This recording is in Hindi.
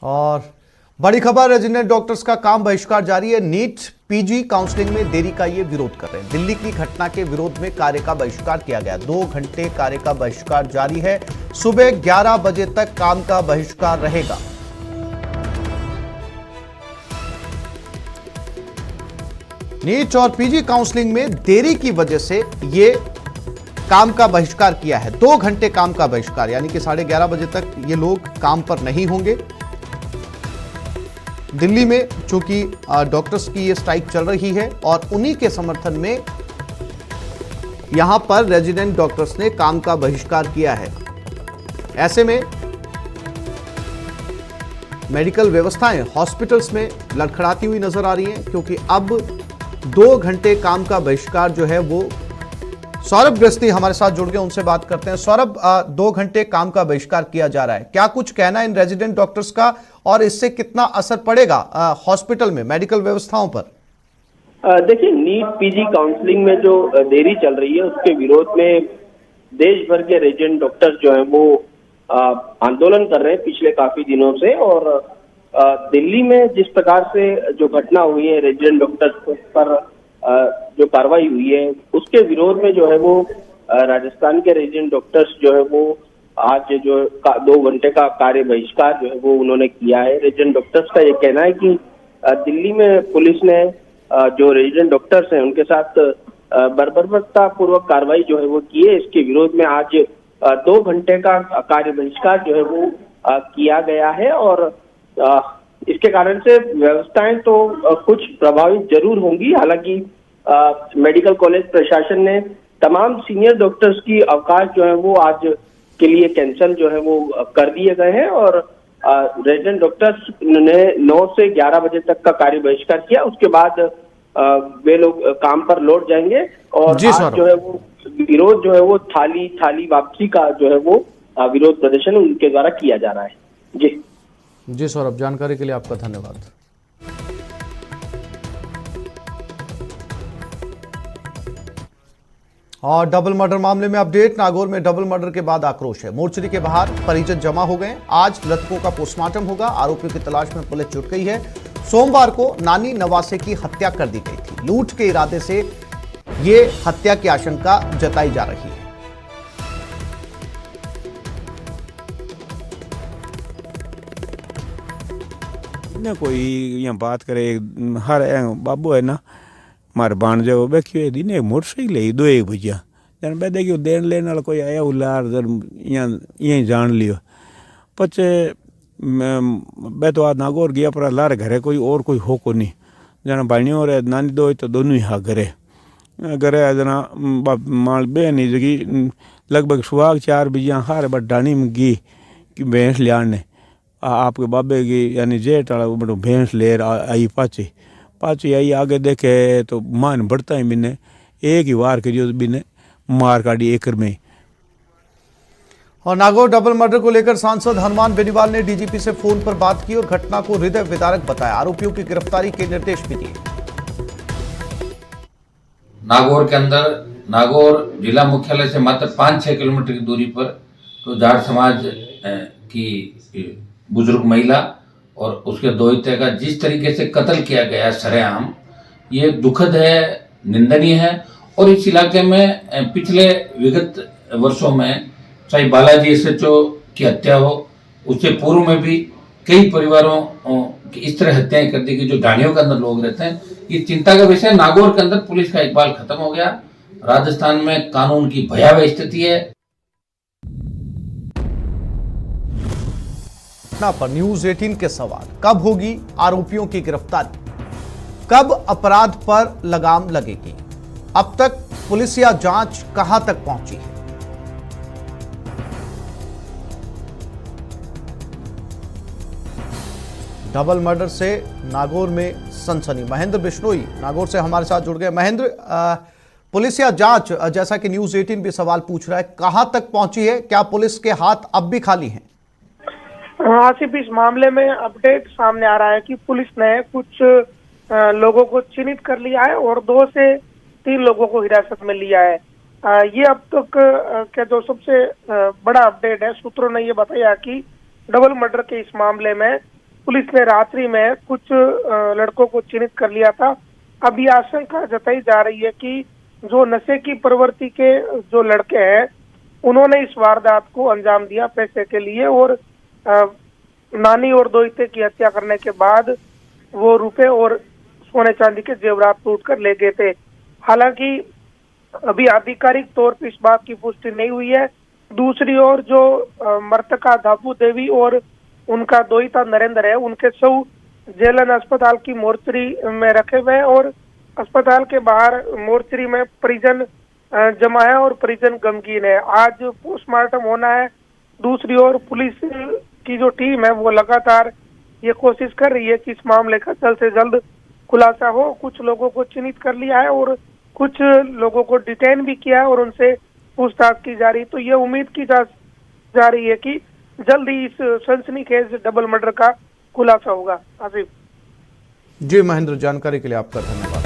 और बड़ी खबर, रेजिडेंट डॉक्टर्स का काम बहिष्कार जारी है। नीट पीजी काउंसलिंग में देरी का ये विरोध कर रहे हैं। दिल्ली की घटना के विरोध में कार्य का बहिष्कार किया गया। 2 घंटे कार्य का बहिष्कार जारी है। सुबह 11 बजे तक काम का बहिष्कार रहेगा। नीट और पीजी काउंसलिंग में देरी की वजह से ये काम का बहिष्कार किया है। 2 घंटे काम का बहिष्कार, यानी कि 11:30 बजे तक ये लोग काम पर नहीं होंगे। दिल्ली में चूंकि डॉक्टर्स की ये स्ट्राइक चल रही है और उन्हीं के समर्थन में यहां पर रेजिडेंट डॉक्टर्स ने काम का बहिष्कार किया है। ऐसे में मेडिकल व्यवस्थाएं हॉस्पिटल्स में लड़खड़ाती हुई नजर आ रही हैं, क्योंकि अब 2 घंटे काम का बहिष्कार जो है वो, सौरभ गृहस्थी हमारे साथ जुड़ गए, उनसे बात करते हैं। सौरभ, 2 घंटे काम का बहिष्कार किया जा रहा है, क्या कुछ कहना है इन रेजिडेंट डॉक्टर्स का और इससे कितना असर पड़ेगा हॉस्पिटल में, मेडिकल व्यवस्थाओं पर? देखिए, नीट पीजी काउंसलिंग में जो देरी चल रही है उसके विरोध में देश भर के रेजिडेंट डॉक्टर्स जो है वो आंदोलन कर रहे हैं पिछले काफी दिनों से। और दिल्ली में जिस प्रकार से जो घटना हुई है, रेजिडेंट डॉक्टर्स पर जो कार्रवाई हुई है, उसके विरोध में जो है वो राजस्थान के रेजिडेंट डॉक्टर्स जो है वो आज जो 2 घंटे का कार्य बहिष्कार जो है वो उन्होंने किया है। रेजिडेंट डॉक्टर्स का ये कहना है कि दिल्ली में पुलिस ने जो रेजिडेंट डॉक्टर्स हैं उनके साथ बर्बरता पूर्वक कार्रवाई जो है वो की है। इसके विरोध में आज 2 घंटे का कार्य बहिष्कार जो है वो किया गया है। और इसके कारण से व्यवस्थाएं तो कुछ प्रभावित जरूर होंगी। हालांकि मेडिकल कॉलेज प्रशासन ने तमाम सीनियर डॉक्टर्स की अवकाश जो है वो आज के लिए कैंसिल जो है वो कर दिए गए हैं। और रेजिडेंट डॉक्टर्स ने 9 से 11 बजे तक का कार्य बहिष्कार किया। उसके बाद वे लोग काम पर लौट जाएंगे। और आज जो है वो विरोध जो है वो थाली वापसी का जो है वो विरोध प्रदर्शन उनके द्वारा किया जा रहा है। जी सौरभ, जानकारी के लिए आपका धन्यवाद। और डबल मर्डर मामले में अपडेट, नागौर में डबल मर्डर के बाद आक्रोश है। मोर्चरी के बाहर परिजन जमा हो गए। आज मृतकों का पोस्टमार्टम होगा। आरोपियों की तलाश में पुलिस जुट गई है। सोमवार को नानी नवासे की हत्या कर दी गई थी। लूट के इरादे से ये हत्या की आशंका जताई जा रही है। ना कोई यहाँ बात करे, हर बाबू है ना मारे बाण जो बैठियो दिन एक मोटरसाइकिल है 2 बजे जन बे देखियो देन लेने वाला कोई आया उलार यहाँ जान लियो। पचे बे तो आज नागौर गया पर लार घरे कोई और कोई हो को नहीं जना भाई और नानी दो तो दोनों ही हा घरे जना माल बे नहीं जगी लगभग सुहाग 4 बजे हार बट डानी में गी कि भैंस ले आने आपके बाबे की यानी जेठ वाला बड़ो भैंस ले आई पाची आई आगे देखे तो मान बढ़ता ही बिने एक ही वार करियो बिने मार काटी एकड़ में। और नागौर डबल मर्डर को लेकर सांसद हनुमान बेनीवाल ने डीजीपी से फोन पर बात की और घटना को हृदय विदारक बताया। आरोपियों की गिरफ्तारी के निर्देश भी दिए। नागौर के अंदर, नागौर जिला मुख्यालय से मात्र 5-6 किलोमीटर की दूरी पर तो जाट समाज की बुजुर्ग महिला और उसके दोहिते का जिस तरीके से कत्ल किया गया सरेआम, ये दुखद है, निंदनीय है। और इस इलाके में पिछले विगत वर्षों में चाहे बालाजी एसएचओ की हत्या हो, उससे पूर्व में भी कई परिवारों की इस तरह हत्याएं कर दी गई जो ढाणियों के अंदर लोग रहते हैं। ये चिंता का विषय। नागौर के अंदर पुलिस का इकबाल खत्म हो गया। राजस्थान में कानून की भयावह स्थिति है। पर न्यूज 18 के सवाल, कब होगी आरोपियों की गिरफ्तारी, कब अपराध पर लगाम लगेगी, अब तक पुलिस या जांच कहां तक पहुंची है? डबल मर्डर से नागौर में सनसनी। महेंद्र बिश्नोई नागौर से हमारे साथ जुड़ गए। महेंद्र, पुलिस या जांच, जैसा कि न्यूज 18 भी सवाल पूछ रहा है, कहां तक पहुंची है? क्या पुलिस के हाथ अब भी खाली हैं? आसिफ, इस मामले में अपडेट सामने आ रहा है कि पुलिस ने कुछ लोगों को चिन्हित कर लिया है और 2 से 3 लोगों को हिरासत में लिया है। ये अब तक का जो सबसे बड़ा अपडेट है, सूत्रों ने ये बताया कि डबल मर्डर के इस मामले में पुलिस ने रात्रि में कुछ लड़कों को चिन्हित कर लिया था। अब ये आशंका जताई जा रही है कि जो नशे की प्रवृत्ति के जो लड़के हैं उन्होंने इस वारदात को अंजाम दिया पैसे के लिए, और नानी और दोहिते की हत्या करने के बाद वो रुपए और सोने चांदी के जेवरात लूट कर ले गए थे। हालांकि अभी आधिकारिक तौर पर इस बात की पुष्टि नहीं हुई है। दूसरी ओर जो मृतका धापू देवी और उनका दोहिता नरेंद्र है, उनके शव जेलन अस्पताल की मोर्चरी में रखे हुए हैं और अस्पताल के बाहर मोर्चरी में परिजन जमा है और परिजन गमगीन है। आज पोस्टमार्टम होना है। दूसरी ओर पुलिस की जो टीम है वो लगातार ये कोशिश कर रही है कि इस मामले का जल्द से जल्द खुलासा हो। कुछ लोगों को चिन्हित कर लिया है और कुछ लोगों को डिटेन भी किया है और उनसे पूछताछ की जा रही है। तो ये उम्मीद की जा रही है कि जल्द ही इस सनसनीखेज डबल मर्डर का खुलासा होगा। आसिफ जी महेंद्र, जानकारी के लिए आपका धन्यवाद।